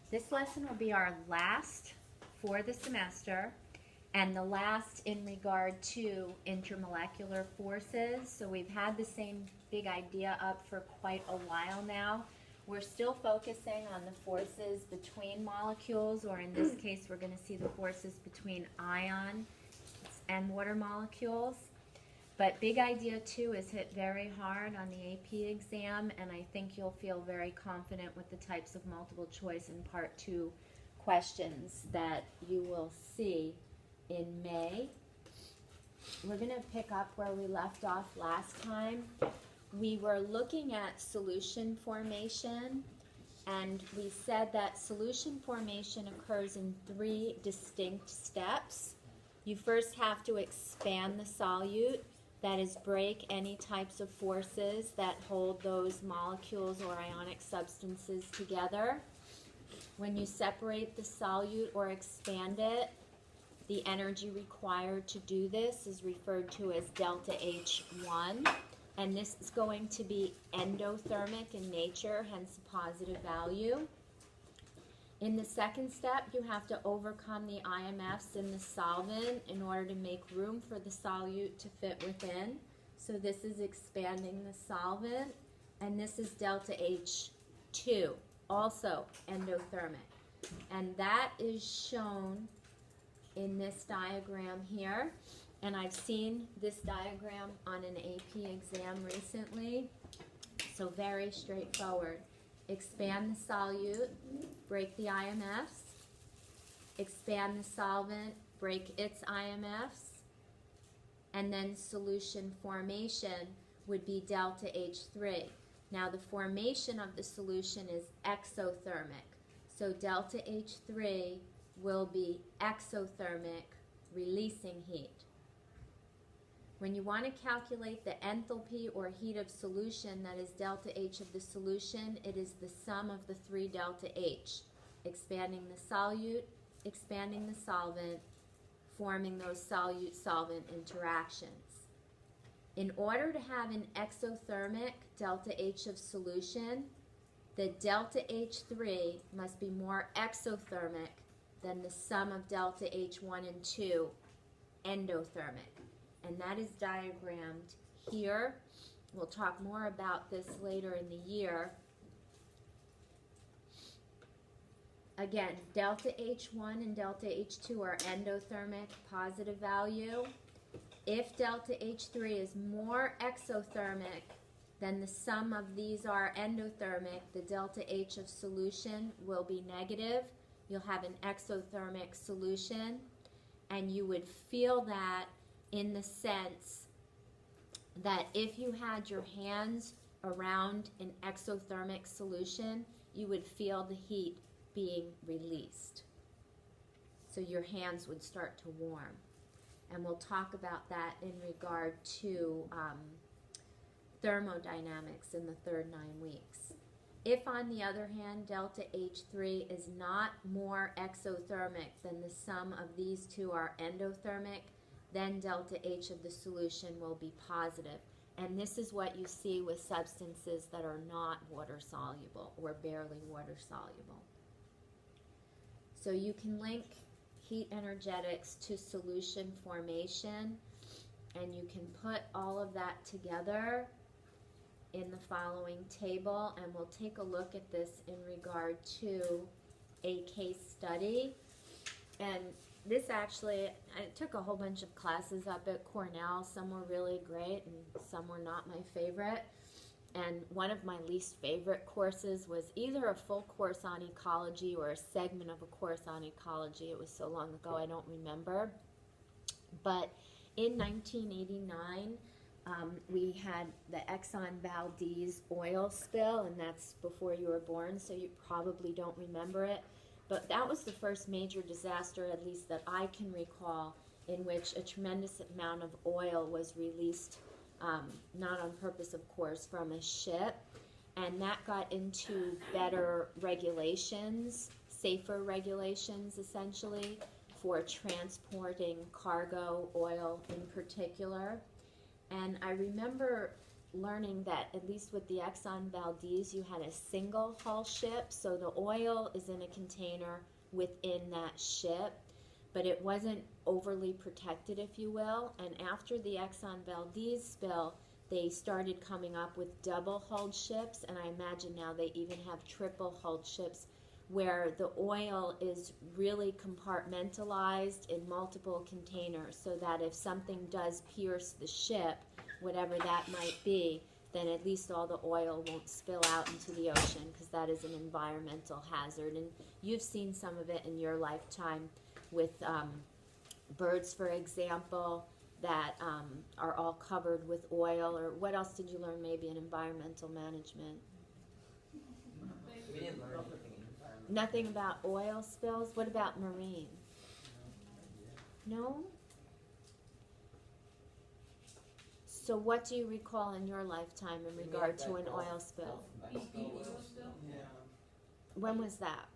This lesson will be our last for the semester and the last in regard to intermolecular forces. So we've had the same big idea up for quite a while now. We're still focusing on the forces between molecules, or in this case we're going to see the forces between ion and water molecules. But big idea 2 is hit very hard on the AP exam, and I think you'll feel very confident with the types of multiple choice and part 2 questions that you will see in May. We're going to pick up where we left off last time. We were looking at solution formation, and we said that solution formation occurs in 3 distinct steps. You first have to expand the solute, that is, break any types of forces that hold those molecules or ionic substances together. When you separate the solute or expand it, the energy required to do this is referred to as delta H1, and this is going to be endothermic in nature, hence a positive value. In the second step, you have to overcome the IMFs in the solvent in order to make room for the solute to fit within. So this is expanding the solvent, and this is delta H2, also endothermic. And that is shown in this diagram here. And I've seen this diagram on an AP exam recently, so very straightforward. Expand the solute, break the IMFs, expand the solvent, break its IMFs, and then solution formation would be delta H3. Now the formation of the solution is exothermic, so delta H3 will be exothermic, releasing heat. When you want to calculate the enthalpy or heat of solution, that is delta H of the solution, it is the sum of the 3 delta H, expanding the solute, expanding the solvent, forming those solute-solvent interactions. In order to have an exothermic delta H of solution, the delta H3 must be more exothermic than the sum of delta H1 and 2 endothermic. And that is diagrammed here. We'll talk more about this later in the year. Again, delta H1 and delta H2 are endothermic, positive value. If delta H3 is more exothermic than the sum of these are endothermic, the delta H of solution will be negative. You'll have an exothermic solution, and you would feel that in the sense that if you had your hands around an exothermic solution, you would feel the heat being released. So your hands would start to warm. And we'll talk about that in regard to thermodynamics in the third 9 weeks. If, on the other hand, delta H3 is not more exothermic than the sum of these two are endothermic, then delta H of the solution will be positive. And this is what you see with substances that are not water soluble or barely water soluble. So you can link heat energetics to solution formation, and you can put all of that together in the following table, and we'll take a look at this in regard to a case study. And this actually, I took a whole bunch of classes up at Cornell. Some were really great and some were not my favorite. And one of my least favorite courses was either a full course on ecology or a segment of a course on ecology. It was so long ago I don't remember. But in 1989, we had the Exxon Valdez oil spill, and that's before you were born, so you probably don't remember it. But that was the first major disaster, at least that I can recall, in which a tremendous amount of oil was released, not on purpose, of course, from a ship. And that got into better regulations, safer regulations, essentially, for transporting cargo oil in particular. And I remember learning that at least with the Exxon Valdez, you had a single hull ship, so the oil is in a container within that ship, but it wasn't overly protected, if you will. And after the Exxon Valdez spill, they started coming up with double hulled ships, and I imagine now they even have triple hulled ships where the oil is really compartmentalized in multiple containers, so that if something does pierce the ship, whatever that might be, then at least all the oil won't spill out into the ocean, because that is an environmental hazard. And you've seen some of it in your lifetime with birds, for example, that are all covered with oil. Or what else did you learn maybe in environmental management? We didn't learn anything in environment. Nothing about oil spills? What about marine? No? So what do you recall in your lifetime in regard to an oil spill? Yeah. When was that?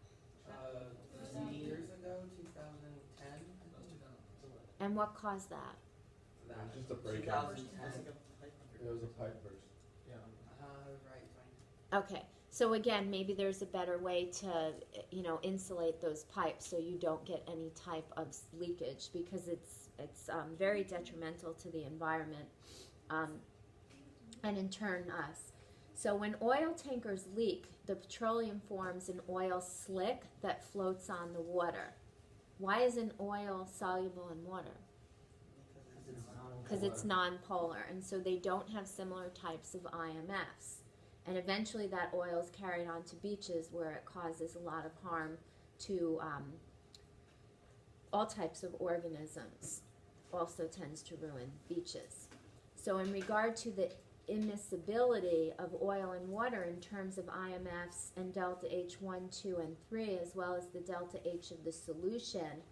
3 years ago, 2010. And what caused that? It was just a break. 2010. It was a pipe burst. Right. Okay, so again, maybe there's a better way to, insulate those pipes so you don't get any type of leakage, because it's very detrimental to the environment, and in turn us. So when oil tankers leak, the petroleum forms an oil slick that floats on the water. Why is an oil soluble in water? Because it's non-polar, and so they don't have similar types of IMFs. And eventually that oil is carried onto beaches where it causes a lot of harm to all types of organisms. Also tends to ruin beaches. So in regard to the immiscibility of oil and water in terms of IMFs and delta H1, 2, and 3, as well as the delta H of the solution,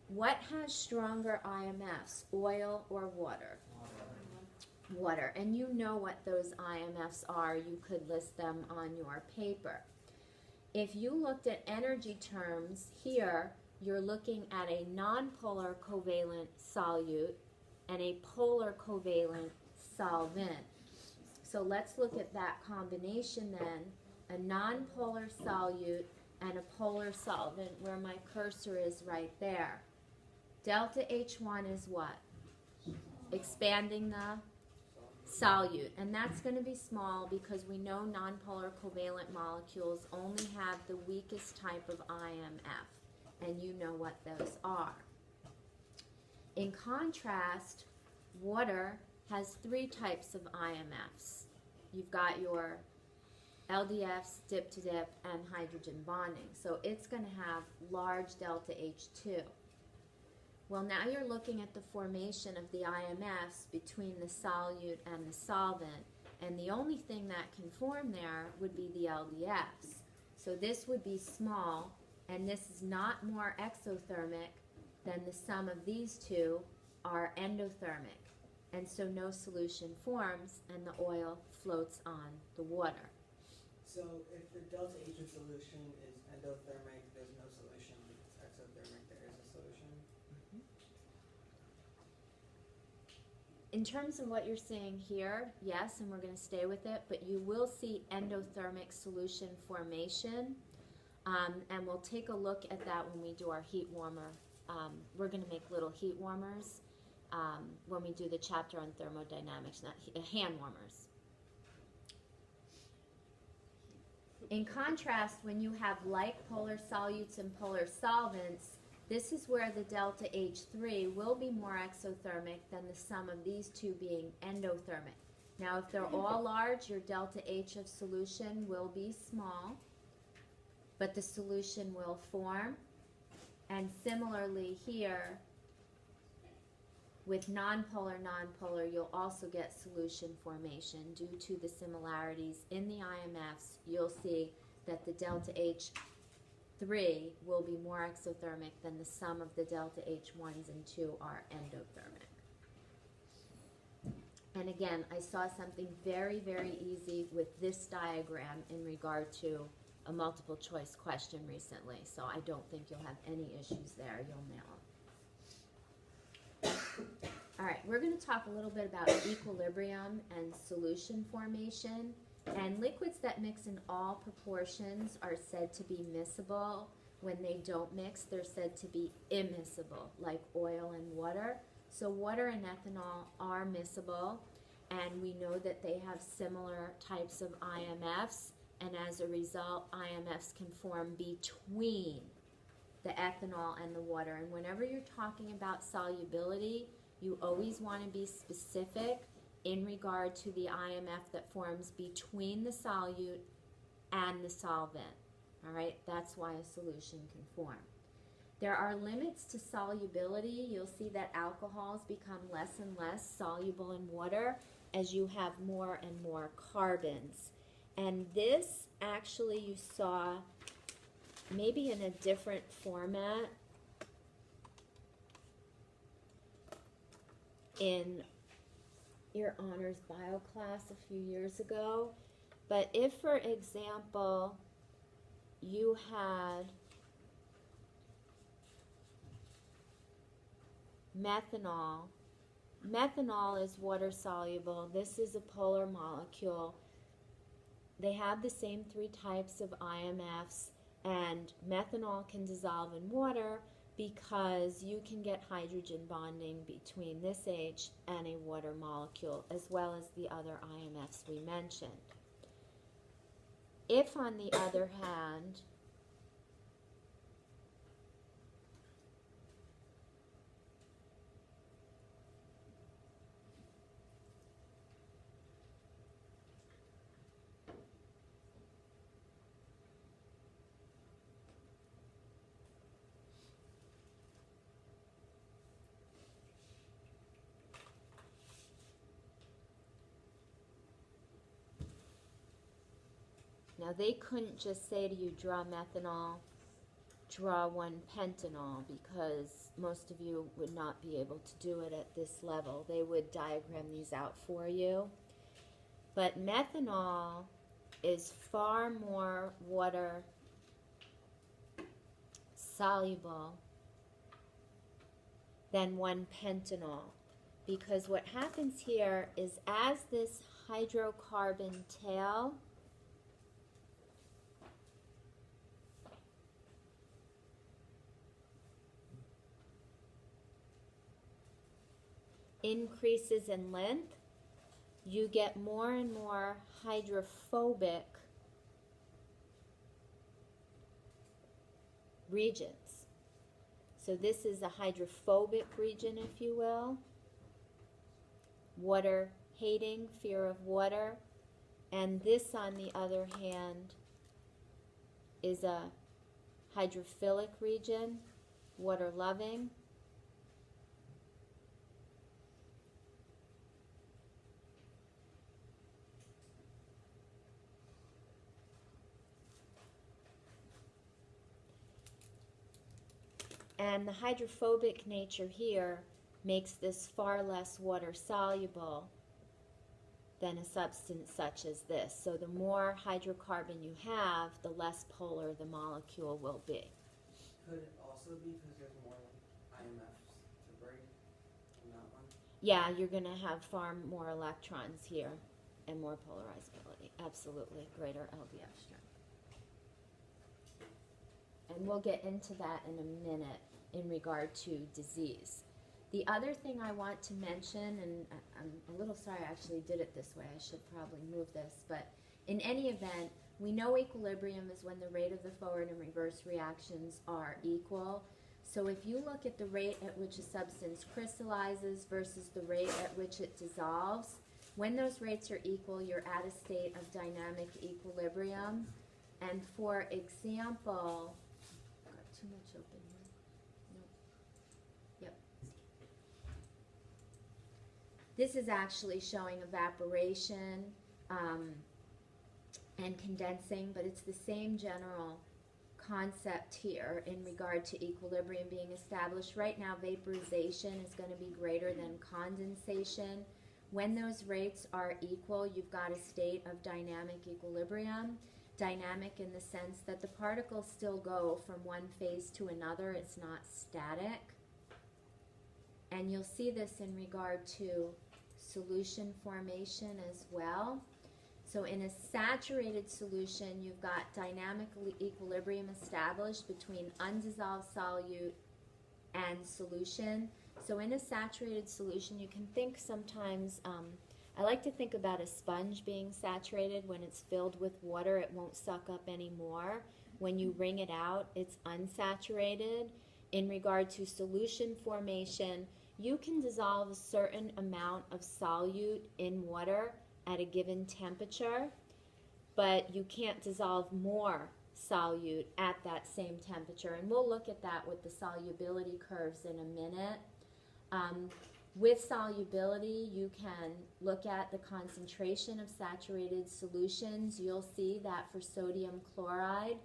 what has stronger IMFs, oil or water? Water. And you know what those IMFs are. You could list them on your paper. If you looked at energy terms here, you're looking at a nonpolar covalent solute and a polar covalent solvent. So let's look at that combination then. A nonpolar solute and a polar solvent, where my cursor is right there. Delta H1 is what? Expanding the solute, and that's going to be small because we know nonpolar covalent molecules only have the weakest type of IMF, and you know what those are. In contrast, water has 3 types of IMFs. You've got your LDFs, dip to dip, and hydrogen bonding, so it's going to have large delta H2. Well, now you're looking at the formation of the IMFs between the solute and the solvent, and the only thing that can form there would be the LDFs. So this would be small, and this is not more exothermic than the sum of these two are endothermic. And so no solution forms, and the oil floats on the water. So if the delta H of solution is endothermic, there's no solution. If it's exothermic, there is a solution. In terms of what you're seeing here, yes, and we're going to stay with it, but you will see endothermic solution formation, and we'll take a look at that when we do our heat warmer. We're going to make little heat warmers when we do the chapter on thermodynamics, not hand warmers. In contrast, when you have like polar solutes and polar solvents, this is where the delta H3 will be more exothermic than the sum of these two being endothermic. Now, if they're all large, your delta H of solution will be small, but the solution will form. And similarly here, with nonpolar, you'll also get solution formation due to the similarities in the IMFs. You'll see that the delta H3 will be more exothermic than the sum of the delta H1s and 2 are endothermic. And again, I saw something very, very easy with this diagram in regard to a multiple choice question recently, so I don't think you'll have any issues there. You'll nail them. All right, we're going to talk a little bit about equilibrium and solution formation. And liquids that mix in all proportions are said to be miscible. When they don't mix, they're said to be immiscible, like oil and water. So water and ethanol are miscible, and we know that they have similar types of IMFs, and as a result, IMFs can form between the ethanol and the water. And whenever you're talking about solubility, you always want to be specific in regard to the IMF that forms between the solute and the solvent. All right, that's why a solution can form. There are limits to solubility. You'll see that alcohols become less and less soluble in water as you have more and more carbons. And this actually you saw maybe in a different format in your honors bio class a few years ago. But if, for example, you had methanol. Methanol is water soluble. This is a polar molecule. They have the same three types of IMFs, and methanol can dissolve in water because you can get hydrogen bonding between this H and a water molecule, as well as the other IMFs we mentioned. If, on the other hand, now they couldn't just say to you, draw methanol, draw 1-pentanol, because most of you would not be able to do it at this level. They would diagram these out for you. But methanol is far more water soluble than 1-pentanol, because what happens here is as this hydrocarbon tail increases in length, you get more and more hydrophobic regions. So this is a hydrophobic region, if you will. Water hating, fear of water. And this, on the other hand, is a hydrophilic region, water loving. And the hydrophobic nature here makes this far less water soluble than a substance such as this. So the more hydrocarbon you have, the less polar the molecule will be. Could it also be because there's more IMFs to break in that one? Yeah, you're going to have far more electrons here and more polarizability. Absolutely, greater LDF strength. And we'll get into that in a minute in regard to disease. The other thing I want to mention, and I'm a little sorry I actually did it this way, I should probably move this, but in any event, we know equilibrium is when the rate of the forward and reverse reactions are equal. So if you look at the rate at which a substance crystallizes versus the rate at which it dissolves, when those rates are equal, you're at a state of dynamic equilibrium. And for example, got too much open here. Nope. Yep. This is actually showing evaporation and condensing, but it's the same general concept here in regard to equilibrium being established. Right now, vaporization is going to be greater than condensation. When those rates are equal, you've got a state of dynamic equilibrium. Dynamic in the sense that the particles still go from one phase to another. It's not static. and you'll see this in regard to solution formation as well. So in a saturated solution, you've got dynamic equilibrium established between undissolved solute and solution. So in a saturated solution, you can think sometimes, I like to think about a sponge being saturated. When it's filled with water, it won't suck up anymore. When you wring it out, it's unsaturated. In regard to solution formation, you can dissolve a certain amount of solute in water at a given temperature, but you can't dissolve more solute at that same temperature. And we'll look at that with the solubility curves in a minute. With solubility, you can look at the concentration of saturated solutions. You'll see that for sodium chloride,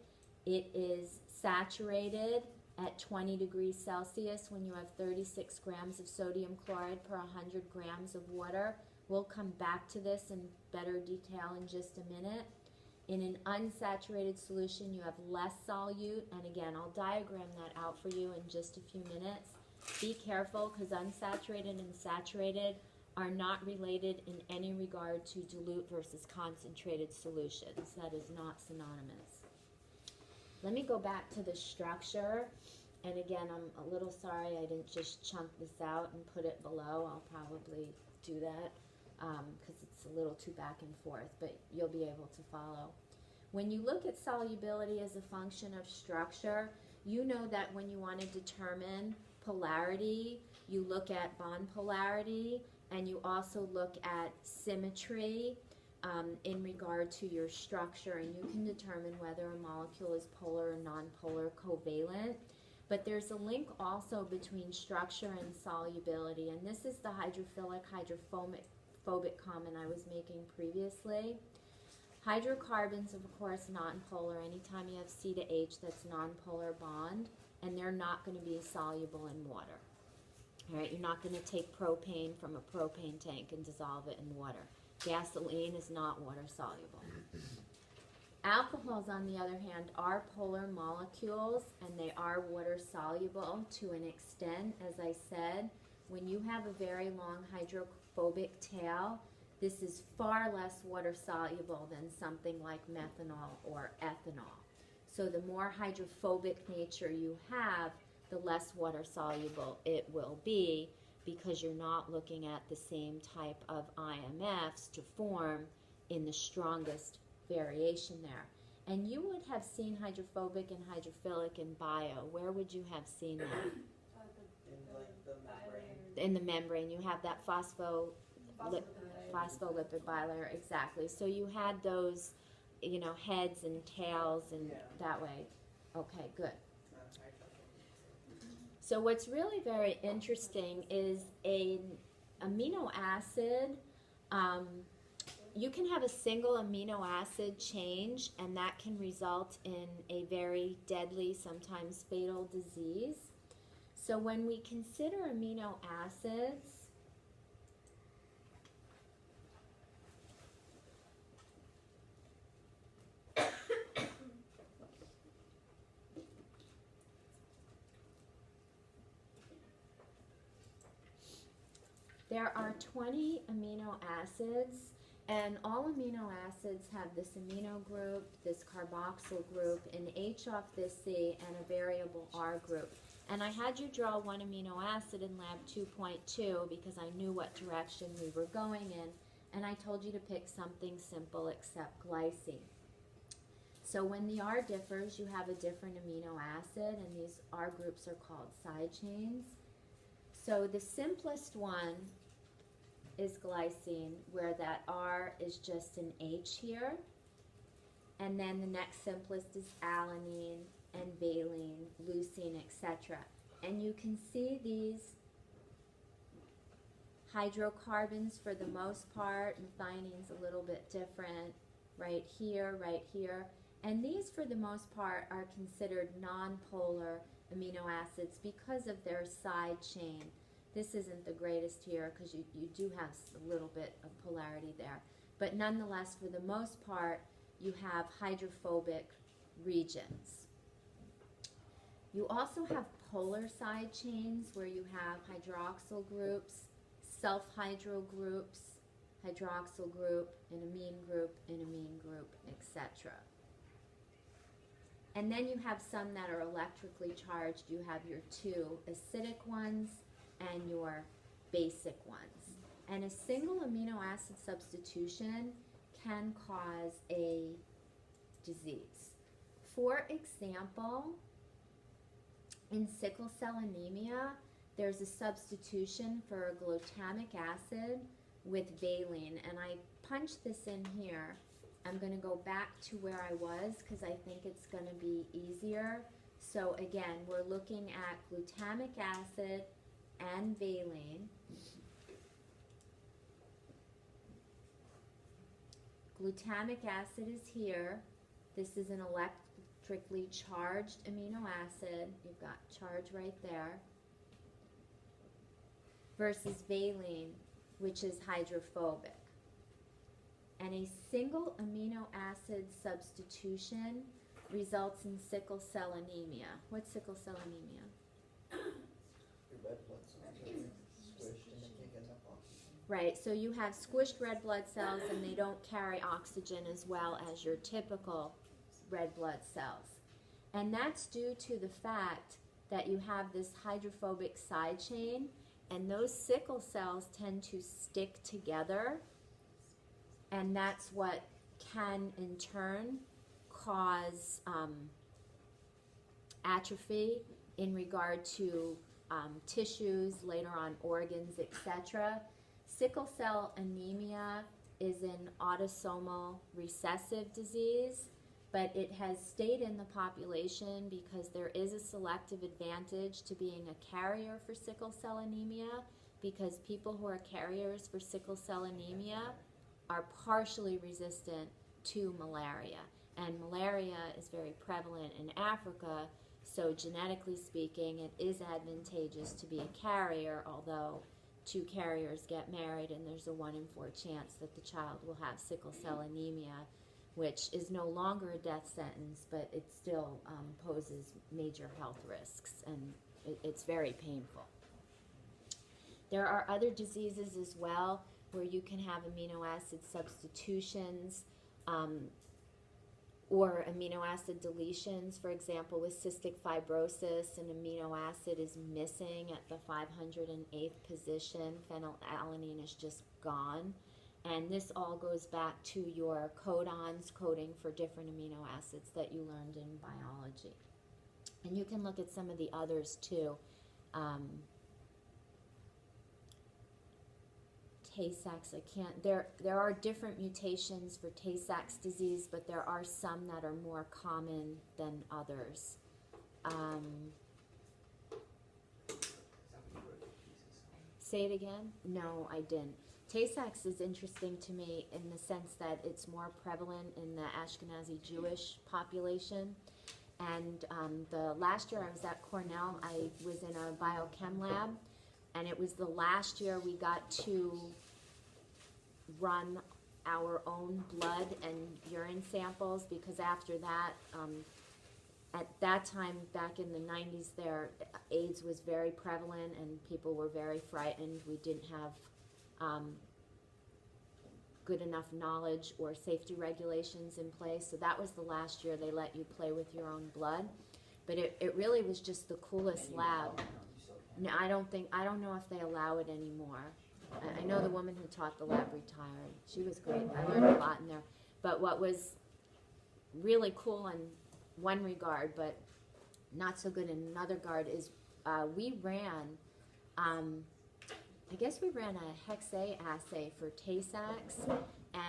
it is saturated at 20 degrees Celsius when you have 36 grams of sodium chloride per 100 grams of water. We'll come back to this in better detail in just a minute. In an unsaturated solution, you have less solute, and again, I'll diagram that out for you in just a few minutes. Be careful, because unsaturated and saturated are not related in any regard to dilute versus concentrated solutions. That is not synonymous. Let me go back to the structure, and again, I'm a little sorry I didn't just chunk this out and put it below. I'll probably do that because it's a little too back and forth, but you'll be able to follow. When you look at solubility as a function of structure, you know that when you want to determine polarity, you look at bond polarity, and you also look at symmetry in regard to your structure, and you can determine whether a molecule is polar or nonpolar covalent. But there's a link also between structure and solubility, and this is the hydrophilic hydrophobic comment I was making previously. Hydrocarbons, of course, nonpolar. Anytime you have C to H, that's nonpolar bond, and they're not going to be soluble in water. All right, you're not going to take propane from a propane tank and dissolve it in water. Gasoline is not water soluble. Alcohols, on the other hand, are polar molecules, and they are water soluble to an extent. As I said, when you have a very long hydrophobic tail, this is far less water soluble than something like methanol or ethanol. So the more hydrophobic nature you have, the less water soluble it will be, because you're not looking at the same type of IMFs to form in the strongest variation there. And you would have seen hydrophobic and hydrophilic in bio. Where would you have seen that? In like the membrane. In the membrane, you have that phospholipid bilayer, exactly. So you had those, you know, heads and tails and that way. Okay, good. So what's really very interesting is an amino acid. You can have a single amino acid change, and that can result in a very deadly, sometimes fatal disease. So when we consider amino acids, there are 20 amino acids, and all amino acids have this amino group, this carboxyl group, an H off this C, and a variable R group. And I had you draw one amino acid in lab 2.2 because I knew what direction we were going in, and I told you to pick something simple except glycine. So when the R differs, you have a different amino acid, and these R groups are called side chains. So the simplest one is glycine, where that R is just an H here. And then the next simplest is alanine and valine, leucine, etc. And you can see these hydrocarbons for the most part. Methionene's a little bit different, right here, right here. And these for the most part are considered non-polar amino acids because of their side chain. This isn't the greatest here because you do have a little bit of polarity there. But nonetheless, for the most part, you have hydrophobic regions. You also have polar side chains where you have hydroxyl groups, self-hydro groups, hydroxyl group, an amine group, etc. And then you have some that are electrically charged. You have your two acidic ones and your basic ones. And a single amino acid substitution can cause a disease. For example, in sickle cell anemia, there's a substitution for glutamic acid with valine. And I punched this in here. I'm going to go back to where I was because I think it's going to be easier. So again, we're looking at glutamic acid and valine. Glutamic acid is here. This is an electrically charged amino acid. You've got charge right there. Versus valine, which is hydrophobic. And a single amino acid substitution results in sickle cell anemia. What's sickle cell anemia? Your red blood cells are squished and they can't get enough oxygen. Right, so you have squished red blood cells and they don't carry oxygen as well as your typical red blood cells. And that's due to the fact that you have this hydrophobic side chain, and those sickle cells tend to stick together, and that's what can in turn cause atrophy in regard to tissues, later on organs, etc. Sickle cell anemia is an autosomal recessive disease, but it has stayed in the population because there is a selective advantage to being a carrier for sickle cell anemia, because people who are carriers for sickle cell anemia are partially resistant to malaria. And malaria is very prevalent in Africa, so genetically speaking, it is advantageous to be a carrier, although two carriers get married and there's a 1 in 4 chance that the child will have sickle cell anemia, which is no longer a death sentence, but it still poses major health risks, and it's very painful. There are other diseases as well where you can have amino acid substitutions or amino acid deletions. For example, with cystic fibrosis, an amino acid is missing at the 508th position. Phenylalanine is just gone. And this all goes back to your codons coding for different amino acids that you learned in biology. And you can look at some of the others too. Tay-Sachs, there are different mutations for Tay-Sachs disease, but there are some that are more common than others. Say it again? No, I didn't. Tay-Sachs is interesting to me in the sense that it's more prevalent in the Ashkenazi Jewish population. And the last year I was at Cornell, I was in a biochem lab, and it was the last year we got to run our own blood and urine samples, because after that, at that time back in the 90s there, AIDS was very prevalent and people were very frightened. We didn't have good enough knowledge or safety regulations in place, so that was the last year they let you play with your own blood. But it really was just the coolest lab. No, I don't know if they allow it anymore. I know the woman who taught the lab retired. She was great. I learned a lot in there. But what was really cool in one regard, but not so good in another regard, is we ran, I guess we ran a hexa assay for Tay-Sachs.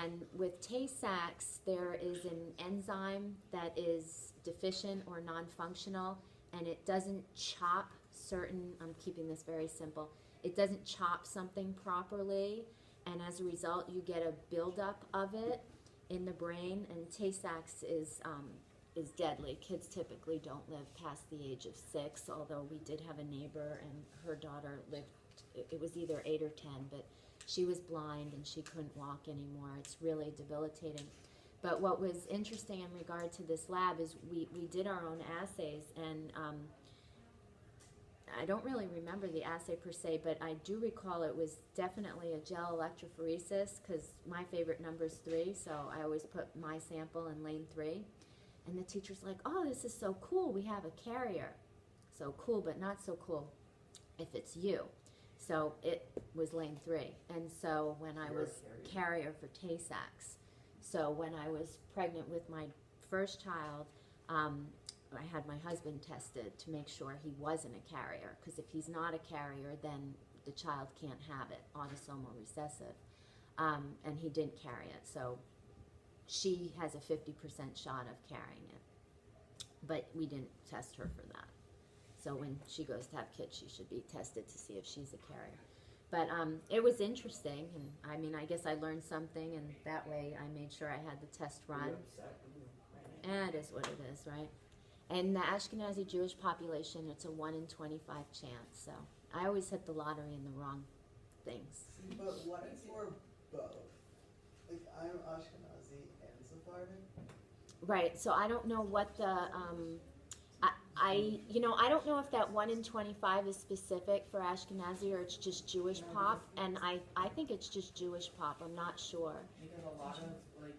And with Tay-Sachs, there is an enzyme that is deficient or non-functional, and it doesn't chop certain, I'm keeping this very simple, it doesn't chop something properly, and as a result you get a buildup of it in the brain, and Tay-Sachs is deadly. Kids typically don't live past the age of 6, although we did have a neighbor and her daughter lived, it was either 8 or 10, but she was blind and she couldn't walk anymore. It's really debilitating. But what was interesting in regard to this lab is we did our own assays, and I don't really remember the assay per se, but I do recall it was definitely a gel electrophoresis because my favorite number is 3, so I always put my sample in lane 3. And the teacher's like, oh, this is so cool, we have a carrier. So cool, but not so cool if it's you. So it was lane 3. And so when I You're a was carrier for Tay-Sachs, so when I was pregnant with my first child, I had my husband tested to make sure he wasn't a carrier, because if he's not a carrier, then the child can't have it, autosomal recessive. And he didn't carry it, so she has a 50% shot of carrying it. But we didn't test her for that. So when she goes to have kids, she should be tested to see if she's a carrier. But it was interesting, and I mean, I guess I learned something, and that way I made sure I had the test run. And it is what it is, right? And the Ashkenazi Jewish population, it's a 1 in 25 chance. So I always hit the lottery in the wrong things. But what if we're both? Like, I'm Ashkenazi and Sephardic. Right. So I don't know what the I don't know if that 1 in 25 is specific for Ashkenazi or it's just Jewish pop, and I think it's just Jewish pop. I'm not sure. Because a lot of, like,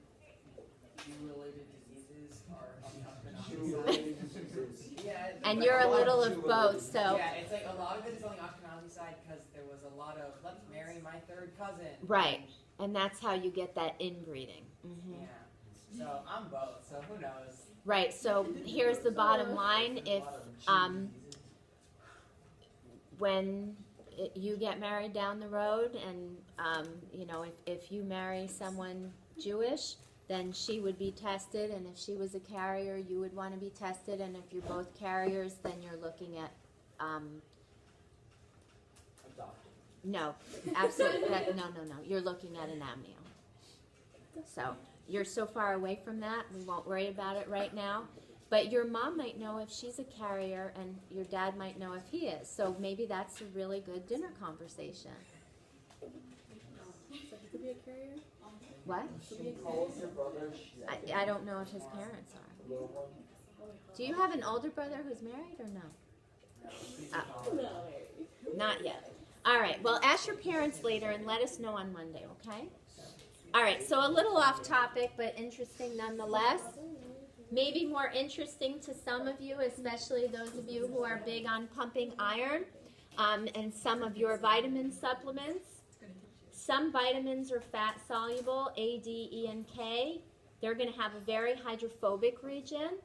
Jew-related diseases are on the Ashkenazi side. Yeah, And like you're a lot little of both, so Yeah, it's like a lot of it is on the Ashkenazi side because there was a lot of, let's marry my third cousin. right, and that's how you get that inbreeding. Mm-hmm. Yeah. So I'm both, so who knows? Right. So here's the bottom line: if when you get married down the road, and if you marry someone Jewish, then she would be tested, and if she was a carrier, you would want to be tested, and if you're both carriers, then you're looking at Adopted. no, absolutely no. You're looking at an amnio. So you're so far away from that, we won't worry about it right now. But your mom might know if she's a carrier, and your dad might know if he is. So maybe that's a really good dinner conversation. So he could be a carrier? What? She calls your brother. I don't know if his parents are. Little one. Do you have an older brother who's married or no? Oh, not yet. All right. Well, ask your parents later and let us know on Monday, okay? All right. So a little off topic, but interesting nonetheless. Maybe more interesting to some of you, especially those of you who are big on pumping iron and some of your vitamin supplements. Some vitamins are fat soluble, A, D, E, and K. They're going to have a very hydrophobic region.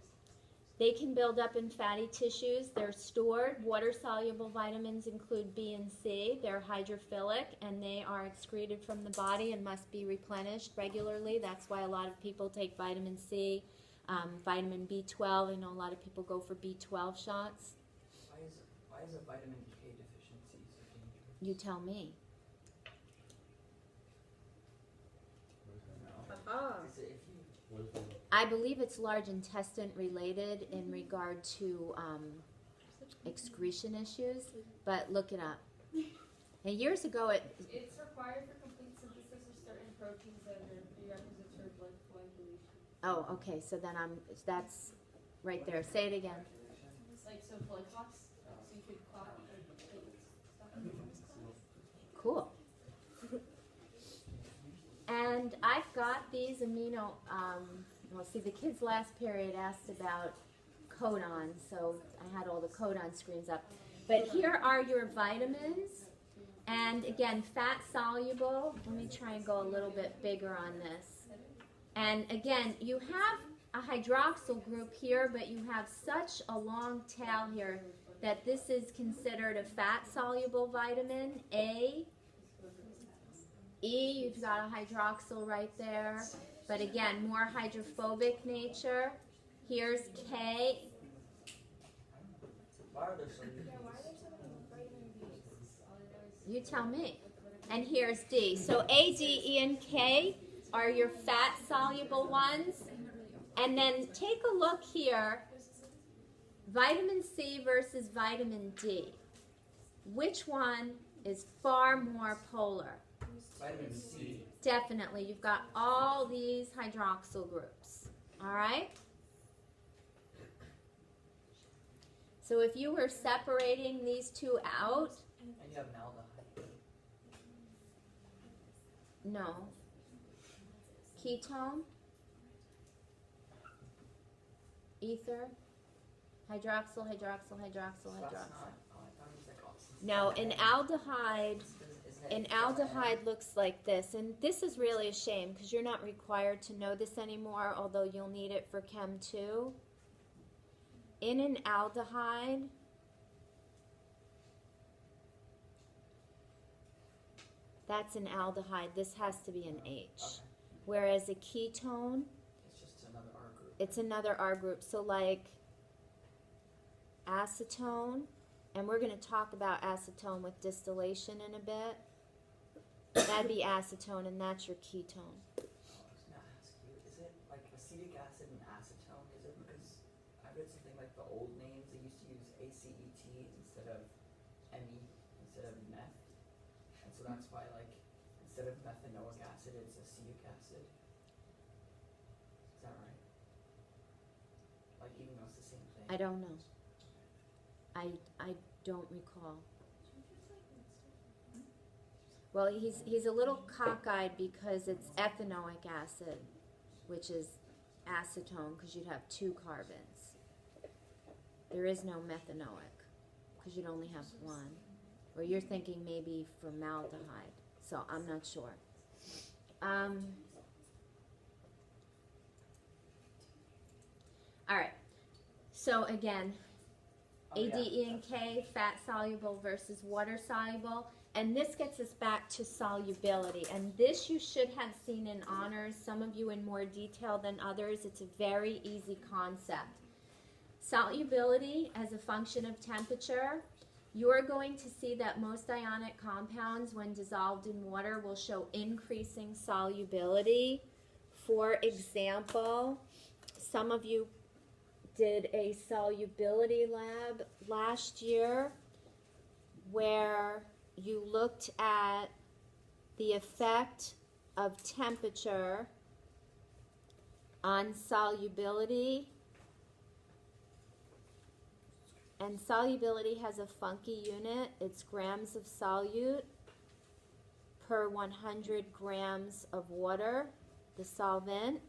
They can build up in fatty tissues. They're stored. Water-soluble vitamins include B and C. They're hydrophilic, and they are excreted from the body and must be replenished regularly. That's why a lot of people take vitamin C, vitamin B12. I know a lot of people go for B12 shots. Why is a vitamin K deficiency so dangerous? You tell me. Is it if you I believe it's large intestine related in regard to excretion issues, but look it up. And years ago, It's required for complete synthesis of certain proteins that are prerequisites for blood coagulation. oh, okay, so then that's right there. Say it again. It's like so blood clots, so you could clot or stuff. Cool. And I've got these amino, well, see, the kids last period asked about codons, so I had all the codon screens up. But here are your vitamins. And again, fat soluble. Let me try and go a little bit bigger on this. And again, you have a hydroxyl group here, but you have such a long tail here that this is considered a fat soluble vitamin, A. E, you've got a hydroxyl right there. But again, more hydrophobic nature. Here's K. Why are there so many? Yeah, why are there so many vitamin B's? You tell me. And here's D. So A, D, E, and K are your fat-soluble ones. And then take a look here. Vitamin C versus vitamin D. Which one is far more polar? vitamin C? Definitely. You've got all these hydroxyl groups. All right? So if you were separating these two out, And you have an aldehyde. no. Ketone, ether, hydroxyl, hydroxyl, hydroxyl, So that's hydroxyl. not, oh, I thought it was like oxygen. No, an aldehyde, Isn't it an double N? aldehyde looks like this, and this is really a shame because you're not required to know this anymore, although you'll need it for Chem 2. In an aldehyde, that's an aldehyde. This has to be an H. Okay. Whereas a ketone, It's just another R group. it's another R group. So like acetone, and we're going to talk about acetone with distillation in a bit. That'd be acetone, and that's your ketone. Oh, I was gonna ask you, is it like acetic acid and acetone? Is it because I read something like the old names, they used to use ACET instead of ME, instead of meth. And so that's why like, instead of methanoic acid, it's acetic acid. Is that right? Like even though it's the same thing? I don't know. I don't recall. Well, he's a little cockeyed because it's ethanoic acid, which is acetone, because you'd have 2 carbons. There is no methanoic, because you'd only have 1. Or you're thinking maybe formaldehyde, so I'm not sure. All right. So again, Oh, yeah, ADE and that's K, fat soluble versus water soluble. And this gets us back to solubility. And this you should have seen in honors, some of you in more detail than others. It's a very easy concept. Solubility as a function of temperature. You're going to see that most ionic compounds, when dissolved in water, will show increasing solubility. For example, some of you did a solubility lab last year where you looked at the effect of temperature on solubility. And solubility has a funky unit. It's grams of solute per 100 grams of water, the solvent.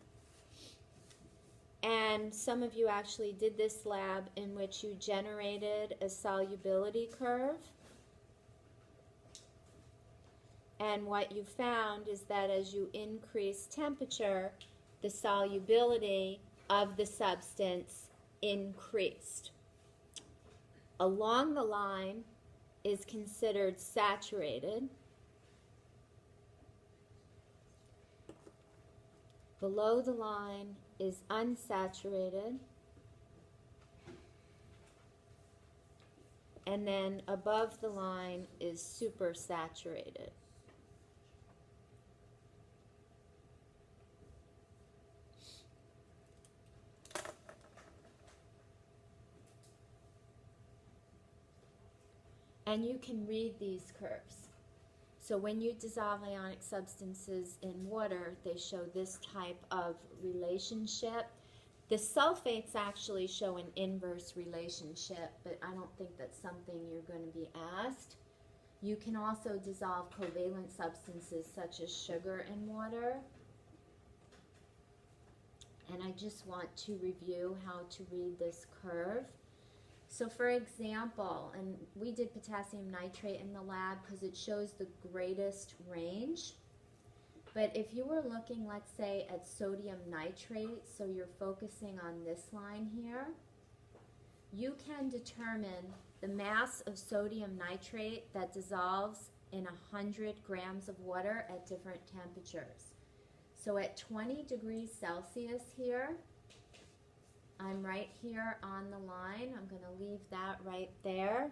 And some of you actually did this lab in which you generated a solubility curve. And what you found is that as you increase temperature, the solubility of the substance increased. Along the line is considered saturated. Below the line is unsaturated. And then above the line is supersaturated. And you can read these curves. So when you dissolve ionic substances in water, they show this type of relationship. The sulfates actually show an inverse relationship, but I don't think that's something you're going to be asked. You can also dissolve covalent substances such as sugar in water. And I just want to review how to read this curve. So for example, and we did potassium nitrate in the lab because it shows the greatest range. But if you were looking, let's say, at sodium nitrate, so you're focusing on this line here, you can determine the mass of sodium nitrate that dissolves in 100 grams of water at different temperatures. So at 20 degrees Celsius here, I'm right here on the line. I'm going to leave that right there.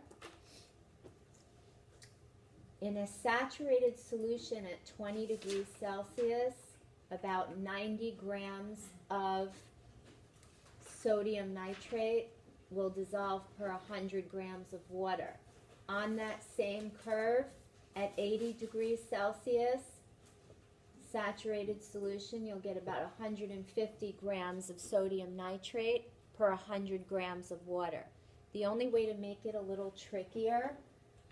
In a saturated solution at 20 degrees Celsius, about 90 grams of sodium nitrate will dissolve per 100 grams of water. On that same curve, at 80 degrees Celsius, saturated solution, you'll get about 150 grams of sodium nitrate per 100 grams of water. The only way to make it a little trickier,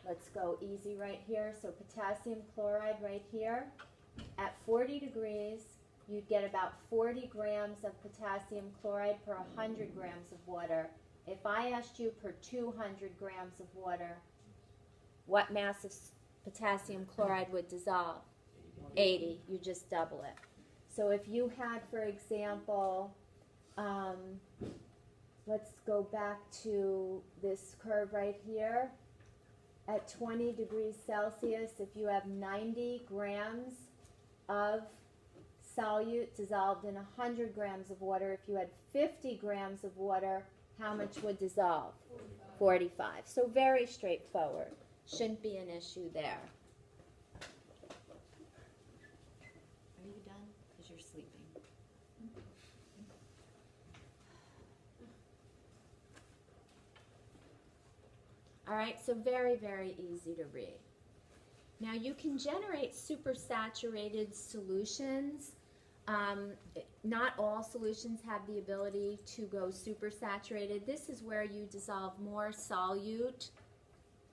let's go easy right here. So potassium chloride right here. At 40 degrees, you'd get about 40 grams of potassium chloride per 100 grams of water. If I asked you per 200 grams of water, what mass of potassium chloride would dissolve? 80. You just double it. So if you had, for example, let's go back to this curve right here. At 20 degrees Celsius, if you have 90 grams of solute dissolved in 100 grams of water, if you had 50 grams of water, how much would dissolve? 45. So very straightforward. Shouldn't be an issue there. Are you done? Because you're sleeping. All right, so very, very easy to read. Now you can generate supersaturated solutions. Not all solutions have the ability to go supersaturated. This is where you dissolve more solute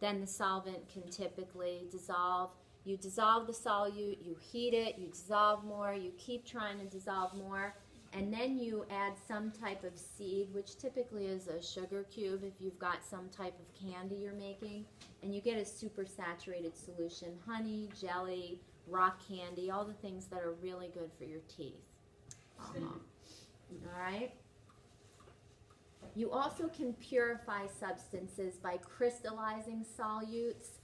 than the solvent can typically dissolve. You dissolve the solute, you heat it, you dissolve more, you keep trying to dissolve more, and then you add some type of seed, which typically is a sugar cube if you've got some type of candy you're making, and you get a supersaturated solution. Honey, jelly, rock candy, all the things that are really good for your teeth. All right? You also can purify substances by crystallizing solutes.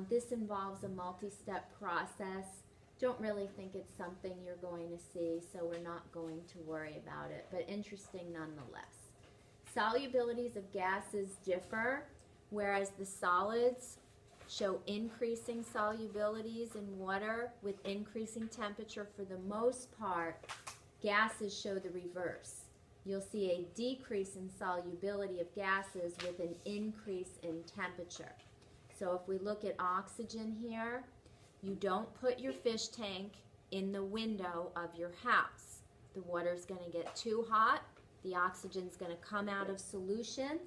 This involves a multi-step process. Don't really think it's something you're going to see, so we're not going to worry about it, but interesting nonetheless. Solubilities of gases differ, whereas the solids show increasing solubilities in water with increasing temperature. For the most part, gases show the reverse. You'll see a decrease in solubility of gases with an increase in temperature. So if we look at oxygen here, you don't put your fish tank in the window of your house. The water's going to get too hot, the oxygen's going to come out of solution,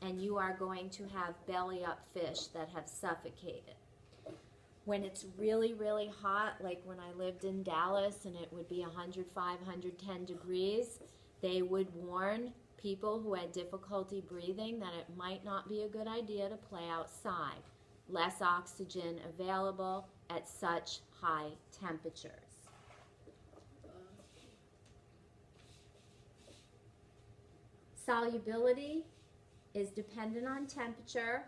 and you are going to have belly up fish that have suffocated. When it's really, really hot, like when I lived in Dallas and it would be 105, 110 degrees, they would warn people who had difficulty breathing that it might not be a good idea to play outside. Less oxygen available at such high temperatures. Solubility is dependent on temperature.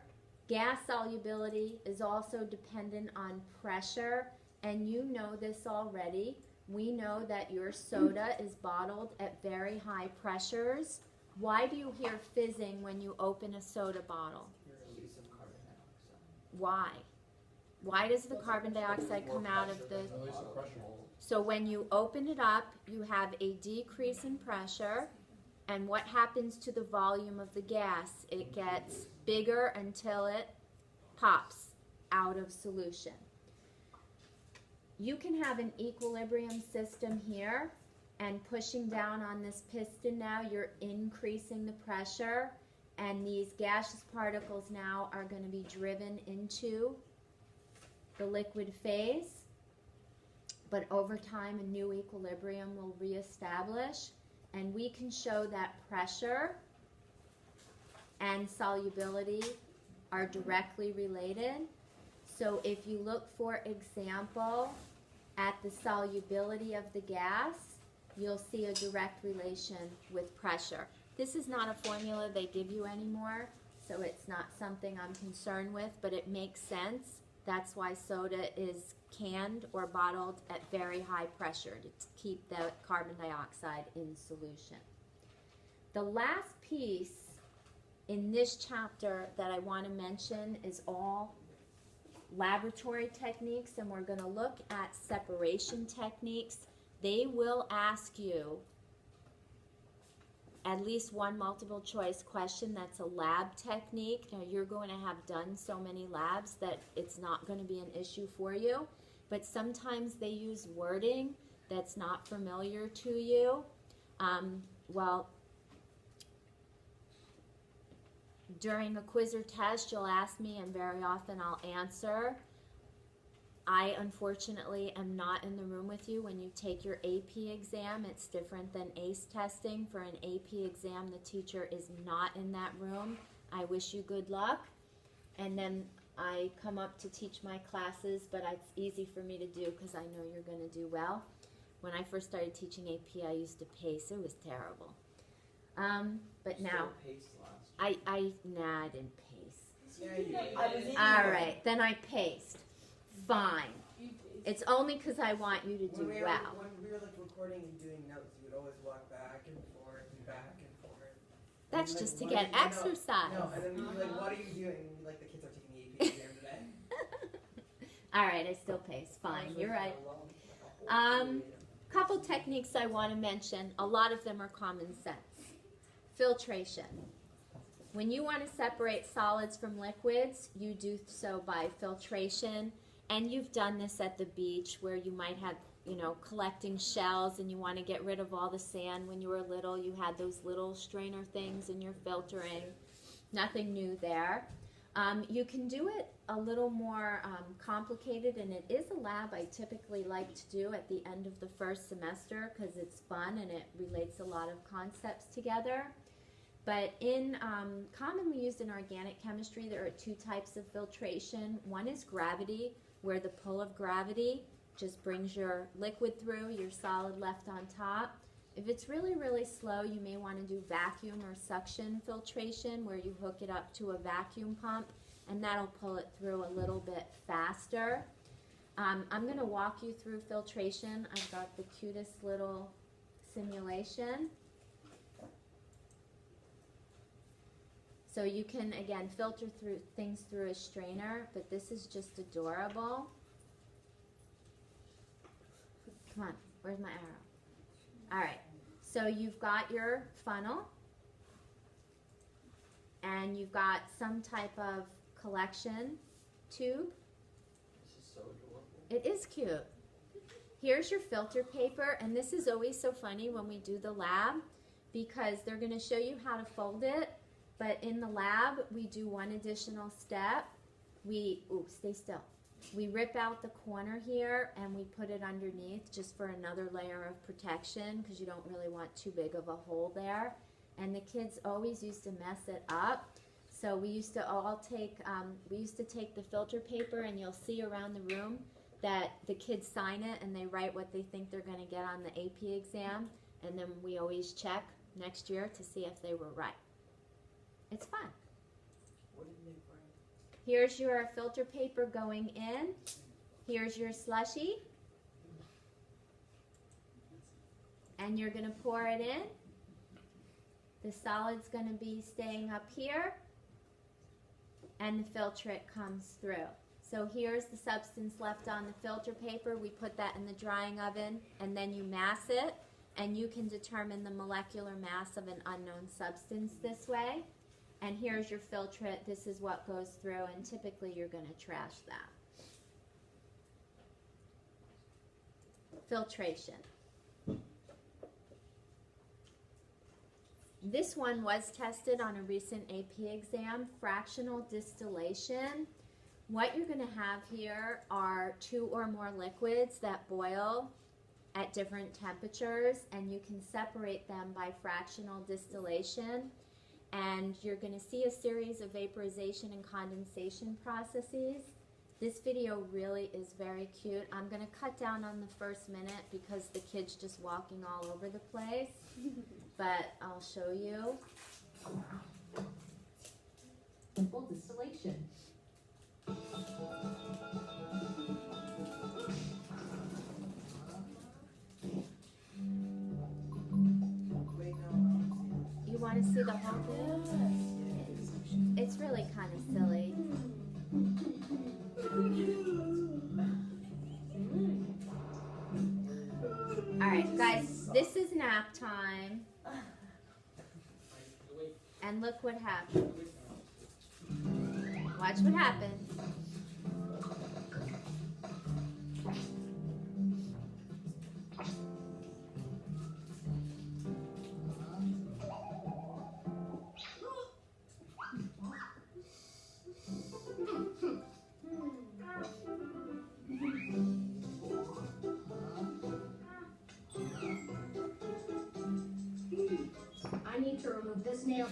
Gas solubility is also dependent on pressure, and you know this already. We know that your soda is bottled at very high pressures. Why do you hear fizzing when you open a soda bottle? Release of carbon dioxide. Why? Why does the carbon dioxide come out of the... Release of pressure. So when you open it up, you have a decrease in pressure, and what happens to the volume of the gas? It gets bigger until it pops out of solution. You can have an equilibrium system here, and pushing down on this piston now, you're increasing the pressure, and these gaseous particles now are going to be driven into the liquid phase. But over time, a new equilibrium will reestablish, and we can show that pressure and solubility are directly related. So if you look, for example, at the solubility of the gas, you'll see a direct relation with pressure. This is not a formula they give you anymore, so it's not something I'm concerned with, but it makes sense. That's why soda is canned or bottled at very high pressure to keep the carbon dioxide in solution. The last piece in this chapter that I want to mention is all laboratory techniques, and we're going to look at separation techniques. They will ask you at least one multiple choice question that's a lab technique. Now you're going to have done so many labs that it's not going to be an issue for you, but sometimes they use wording that's not familiar to you. Well, during a quiz or test, you'll ask me, and very often I'll answer. I unfortunately am not in the room with you when you take your AP exam. It's different than ACE testing. For an AP exam, the teacher is not in that room. I wish you good luck. And then I come up to teach my classes, but it's easy for me to do because I know you're going to do well. When I first started teaching AP, I used to pace. It was terrible. But Still now, paced last year. I didn't pace. Yeah, you did. I was eating All it. right, then I paced. Fine. It's only because I want you to do When we were, well. when we were like recording and doing notes, you would always walk back and forth and back and forth. That's And just to what get are you- exercise. No, and then you'd be like, what are you doing? And you'd be like, the kids are taking the AP exam today. All right, I still pace. Fine, you're right. Couple techniques I want to mention. A lot of them are common sense. Filtration. When you want to separate solids from liquids, you do so by filtration. And you've done this at the beach where you might have, collecting shells and you want to get rid of all the sand. When you were little, you had those little strainer things and you're filtering. Nothing new there. You can do it a little more complicated, and it is a lab I typically like to do at the end of the first semester because it's fun and it relates a lot of concepts together. But in commonly used in organic chemistry, there are two types of filtration. One is gravity, where the pull of gravity just brings your liquid through, your solid left on top. If it's really, really slow, you may want to do vacuum or suction filtration, where you hook it up to a vacuum pump, and that'll pull it through a little bit faster. I'm going to walk you through filtration. I've got the cutest little simulation. So you can, again, filter through things through a strainer, but this is just adorable. Come on, where's my arrow? All right, so you've got your funnel, and you've got some type of collection tube. This is so adorable. It is cute. Here's your filter paper, and this is always so funny when we do the lab because they're going to show you how to fold it. But in the lab, we do one additional step. Stay still. We rip out the corner here and we put it underneath just for another layer of protection because you don't really want too big of a hole there. And the kids always used to mess it up. So we used to take the filter paper, and you'll see around the room that the kids sign it and they write what they think they're going to get on the AP exam. And then we always check next year to see if they were right. It's fun. What did they bring? Here's your filter paper going in. Here's your slushy. And you're going to pour it in. The solid's going to be staying up here. And the filtrate comes through. So here's the substance left on the filter paper. We put that in the drying oven, and then you mass it. And you can determine the molecular mass of an unknown substance this way. And here's your filtrate. This is what goes through, and typically you're going to trash that. Filtration. This one was tested on a recent AP exam, fractional distillation. What you're going to have here are 2 or more liquids that boil at different temperatures, and you can separate them by fractional distillation. And you're going to see a series of vaporization and condensation processes. This video really is very cute. I'm going to cut down on the first minute because the kid's just walking all over the place, but I'll show you. Simple distillation. Wait, no, You want to see the whole thing? It's really kind of silly. Alright, guys, this is nap time. And look what happened. Watch what happens.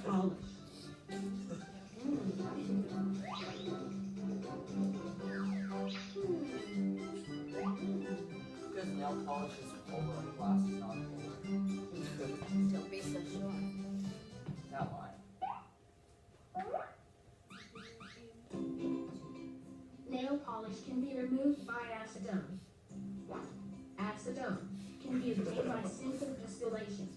polish. Because nail polish is polar and glass is not polar. Don't be so sure. That line. Nail polish can be removed by acetone. Acetone can be obtained by simple distillation.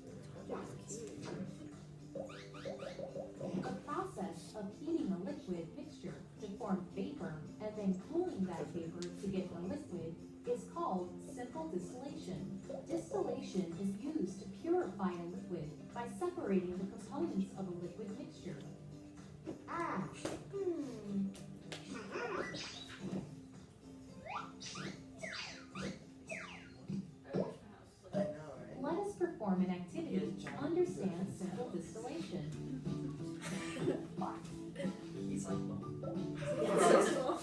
The process of heating a liquid mixture to form vapor and then cooling that vapor to get a liquid is called simple distillation. Distillation is used to purify a liquid by separating the components of a liquid mixture. I know, right? Let us perform an activity to understand simple distillation. He's like,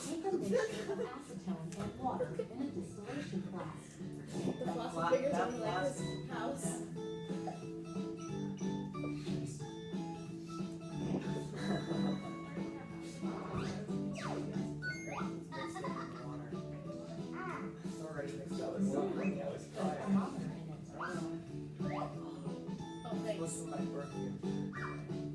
Take a mixture of acetone and water in a distillation flask. The that flask fla- is bigger that than like flask- this house. It's already mixed up. It's so funny. I was The crying. thermometer in it. Oh, thanks. This is my birthday.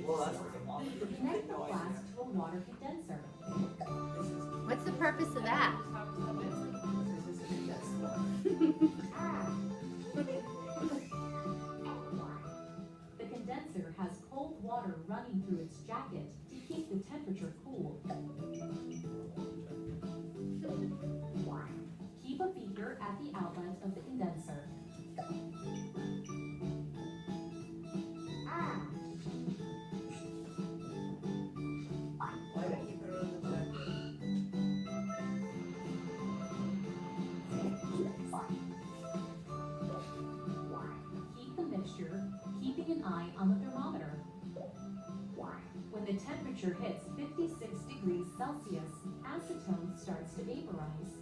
Well, that's the thermometer. Connect the flask to a water condenser. What's the purpose of that? The condenser has cold water running through its jacket to keep the temperature cool. Keep a beaker at the outlet of the condenser. Why did you put it on the jacket? Heat the mixture, keeping an eye on the thermometer. When the temperature hits 56 degrees Celsius, acetone starts to vaporize.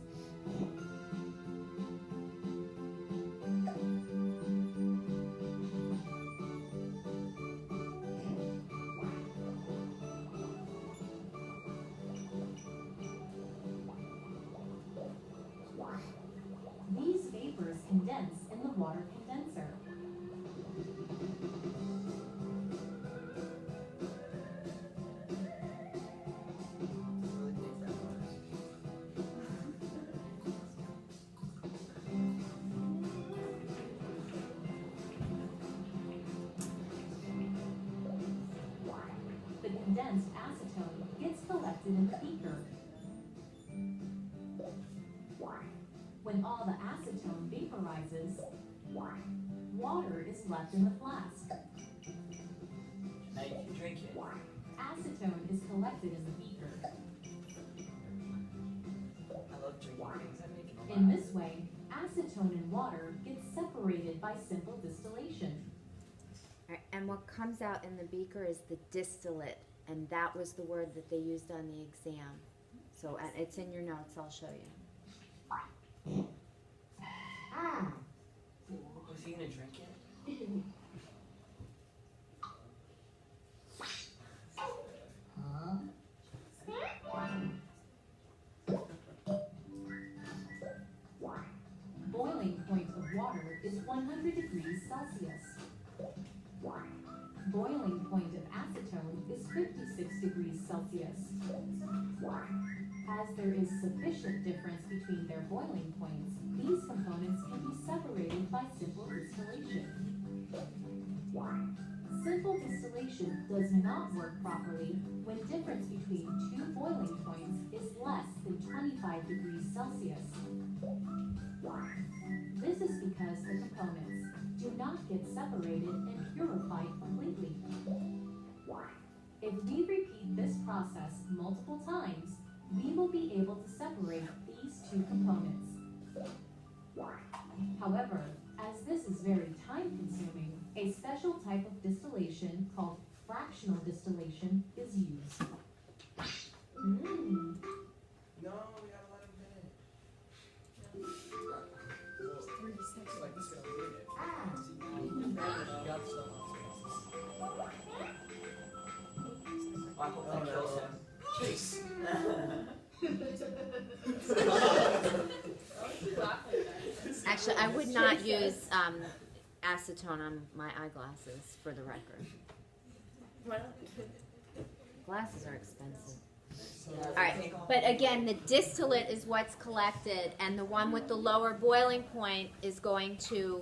These vapors condense in the water condenser. Really think that was. The condensed acetone gets collected in the beaker. When all the acetone vaporizes, water is left in the flask. Now you can drink it. Acetone is collected in the beaker. I love drinking things that make it In this way, acetone and water get separated by simple distillation. Alright, and what comes out in the beaker is the distillate, and that was the word that they used on the exam. So, and it's in your notes, I'll show you. Was he gonna drink it? Boiling point of water is 100 degrees Celsius. Boiling point of acetone is 56 degrees Celsius. As there is sufficient difference between their boiling points, these components can be separated by simple distillation. Simple distillation does not work properly when difference between two boiling points is less than 25 degrees Celsius. This is because the components do not get separated and purified completely. If we repeat this process multiple times, we will be able to separate these two components. However, as this is very time-consuming, a special type of distillation called fractional distillation is used. No, we gotta let him finish. hope Oh, that no. kills him. Chase. Actually, I would not use acetone on my eyeglasses, for the record. Glasses are expensive. Yeah, All right, but again, the distillate is what's collected, and the one with the lower boiling point is going to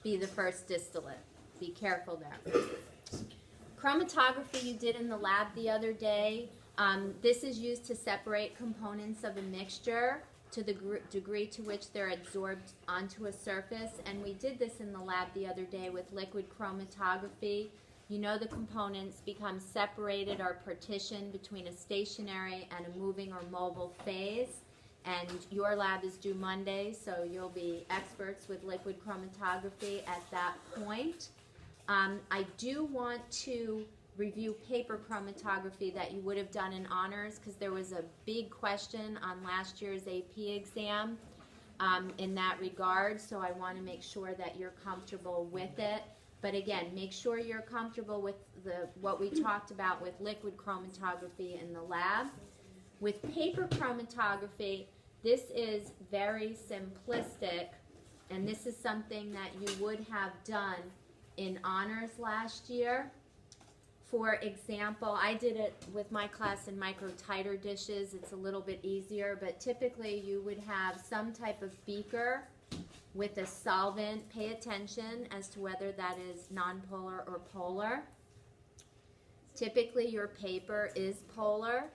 be the first distillate. Be careful there. Chromatography you did in the lab the other day. This is used to separate components of a mixture to the degree to which they're absorbed onto a surface, and we did this in the lab the other day with liquid chromatography. You know the components become separated or partitioned between a stationary and a moving or mobile phase. And your lab is due Monday, so you'll be experts with liquid chromatography at that point. I do want to review paper chromatography that you would have done in honors, because there was a big question on last year's AP exam in that regard, so I want to make sure that you're comfortable with it. But again, make sure you're comfortable with what we talked about with liquid chromatography in the lab. With paper chromatography, this is very simplistic, and this is something that you would have done in honors last year. For example, I did it with my class in micro titer dishes. It's a little bit easier, but typically you would have some type of beaker with a solvent. Pay attention as to whether that is nonpolar or polar. Typically your paper is polar,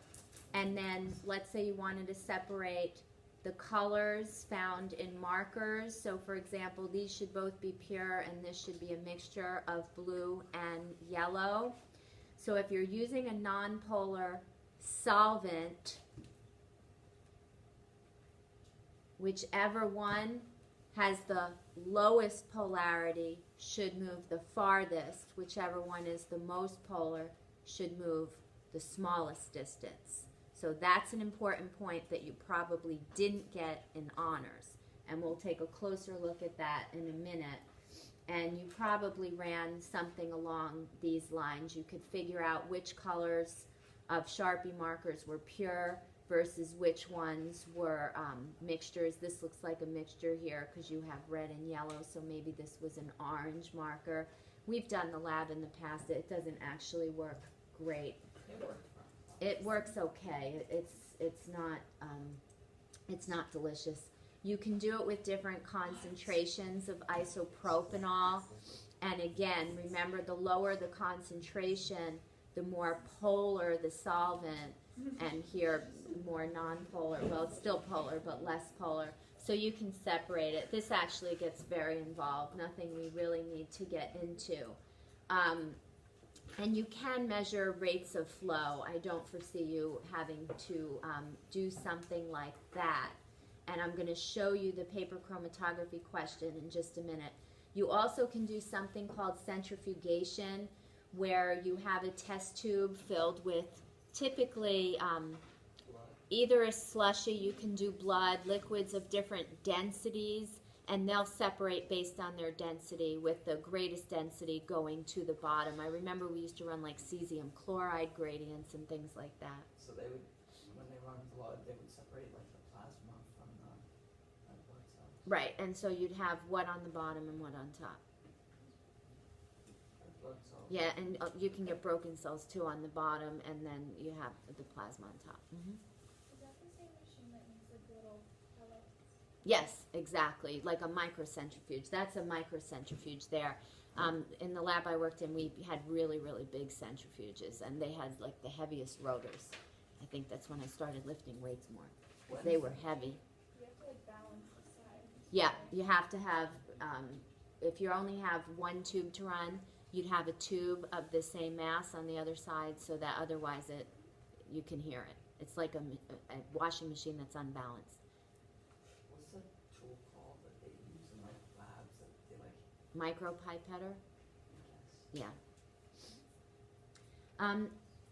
and then let's say you wanted to separate the colors found in markers. So for example, these should both be pure and this should be a mixture of blue and yellow. So if you're using a nonpolar solvent, whichever one has the lowest polarity should move the farthest. Whichever one is the most polar should move the smallest distance. So that's an important point that you probably didn't get in honors. And we'll take a closer look at that in a minute. And you probably ran something along these lines. You could figure out which colors of Sharpie markers were pure versus which ones were mixtures. This looks like a mixture here because you have red and yellow, so maybe this was an orange marker. We've done the lab in the past. It doesn't actually work great. It works okay. It's not delicious. You can do it with different concentrations of isopropanol. And again, remember, the lower the concentration, the more polar the solvent. And here, more non-polar. Well, it's still polar, but less polar. So you can separate it. This actually gets very involved. Nothing we really need to get into. And you can measure rates of flow. I don't foresee you having to do something like that. And I'm going to show you the paper chromatography question in just a minute. You also can do something called centrifugation, where you have a test tube filled with typically either a slushy, you can do blood, liquids of different densities, and they'll separate based on their density, with the greatest density going to the bottom. I remember we used to run like cesium chloride gradients and things like that. So they would, when they run blood, they would separate like the plasma from the blood cells. Right, and so you'd have what on the bottom and what on top. Blood cells. Yeah, and you can get broken cells too on the bottom, and then you have the plasma on top. Is that the same machine that makes like little pellets? Yes, exactly, like a microcentrifuge. That's a microcentrifuge there. In the lab I worked in, we had really, really big centrifuges, and they had like the heaviest rotors. I think that's when I started lifting weights more. They were heavy. You have to like balance the sides. Yeah, you have to have, if you only have one tube to run, you'd have a tube of the same mass on the other side, so that otherwise you can hear it. It's like a washing machine that's unbalanced. What's the tool called that they use in like labs that they like? Micropipetter? Yes. Yeah.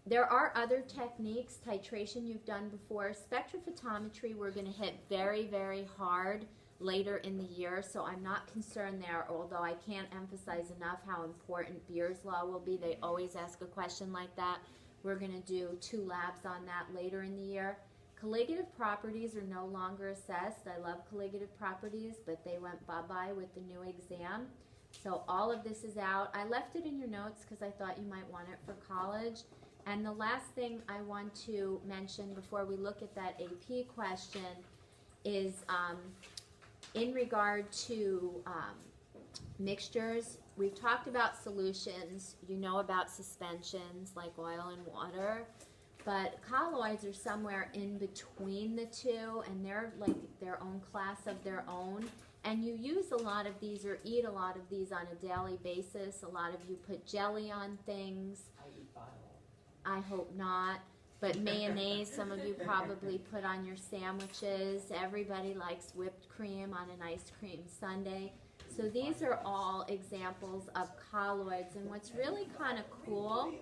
There are other techniques. Titration you've done before. Spectrophotometry we're going to hit very, very hard later in the year, so I'm not concerned there, although I can't emphasize enough how important Beer's Law will be. They always ask a question like that. We're going to do 2 labs on that later in the year. Colligative properties are no longer assessed. I love colligative properties, but they went bye-bye with the new exam. So all of this is out. I left it in your notes because I thought you might want it for college. And the last thing I want to mention before we look at that AP question is in regard to mixtures. We've talked about solutions. You know about suspensions like oil and water. But colloids are somewhere in between the two, and they're like their own class of their own. And you use a lot of these or eat a lot of these on a daily basis. A lot of you put jelly on things. I eat bile. I hope not. But mayonnaise, some of you probably put on your sandwiches. Everybody likes whipped cream on an ice cream sundae. So these are all examples of colloids. And what's really kind of cool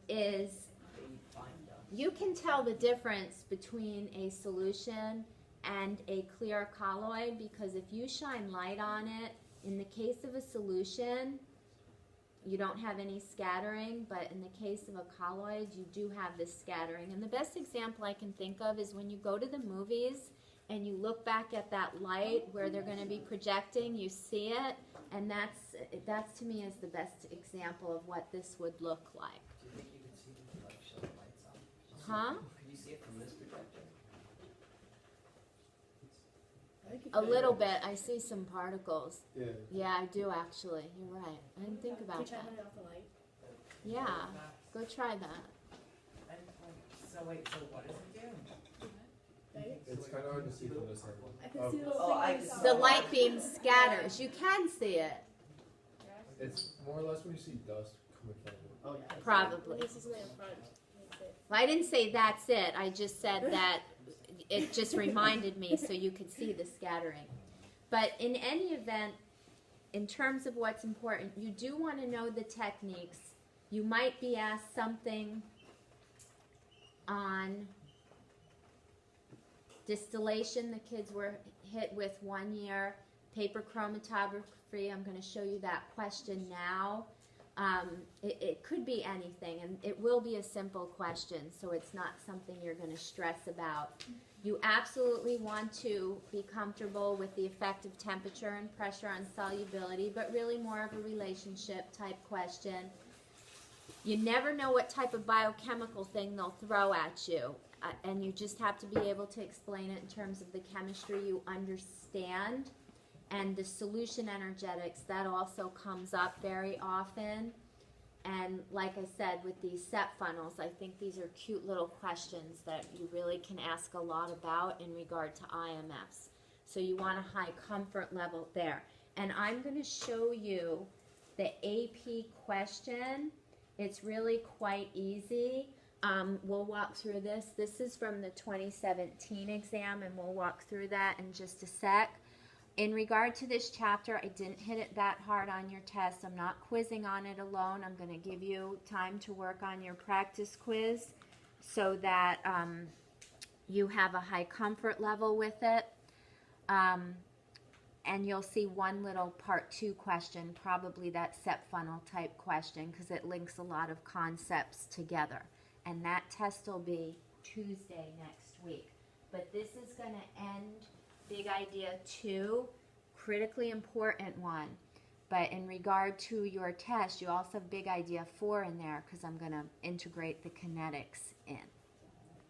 is you can tell the difference between a solution and a clear colloid, because if you shine light on it, in the case of a solution, you don't have any scattering, but in the case of a colloid, you do have this scattering. And the best example I can think of is when you go to the movies and you look back at that light where they're going to be projecting, you see it, and that's to me is the best example of what this would look like. Do you think you could see the like show the lights on? Huh? Could you see it from this projector? A little bit. I see some particles. Yeah. Yeah, I do actually. You're right. I didn't think about that. it off the light? Yeah, go try that. So wait, so what does it do? It's kind of hard to see from this angle. I can see the Oh, I can see The light beam scatters. You can see it, It's more or less when you see dust coming from it. Oh, yeah. probably. This is in front. Well, I didn't say that's it. I just said that it just reminded me so you could see the scattering. But in any event, in terms of what's important, you do want to know the techniques. You might be asked something on distillation. The kids were hit with 1 year. Paper chromatography, I'm going to show you that question now. It could be anything, and it will be a simple question, so it's not something you're going to stress about. You absolutely want to be comfortable with the effect of temperature and pressure on solubility, but really more of a relationship type question. You never know what type of biochemical thing they'll throw at you, and you just have to be able to explain it in terms of the chemistry you understand. And the solution energetics, that also comes up very often. And like I said, with these set funnels, I think these are cute little questions that you really can ask a lot about in regard to IMFs. So you want a high comfort level there. And I'm going to show you the AP question. It's really quite easy. We'll walk through this. This is from the 2017 exam, and we'll walk through that in just a sec. In regard to this chapter, I didn't hit it that hard on your test. I'm not quizzing on it alone. I'm going to give you time to work on your practice quiz so that you have a high comfort level with it. And you'll see one little part 2 question, probably that set funnel type question, because it links a lot of concepts together. And that test will be Tuesday next week. But this is going to end Big Idea 2, critically important one. But in regard to your test, you also have Big Idea 4 in there, because I'm going to integrate the kinetics in.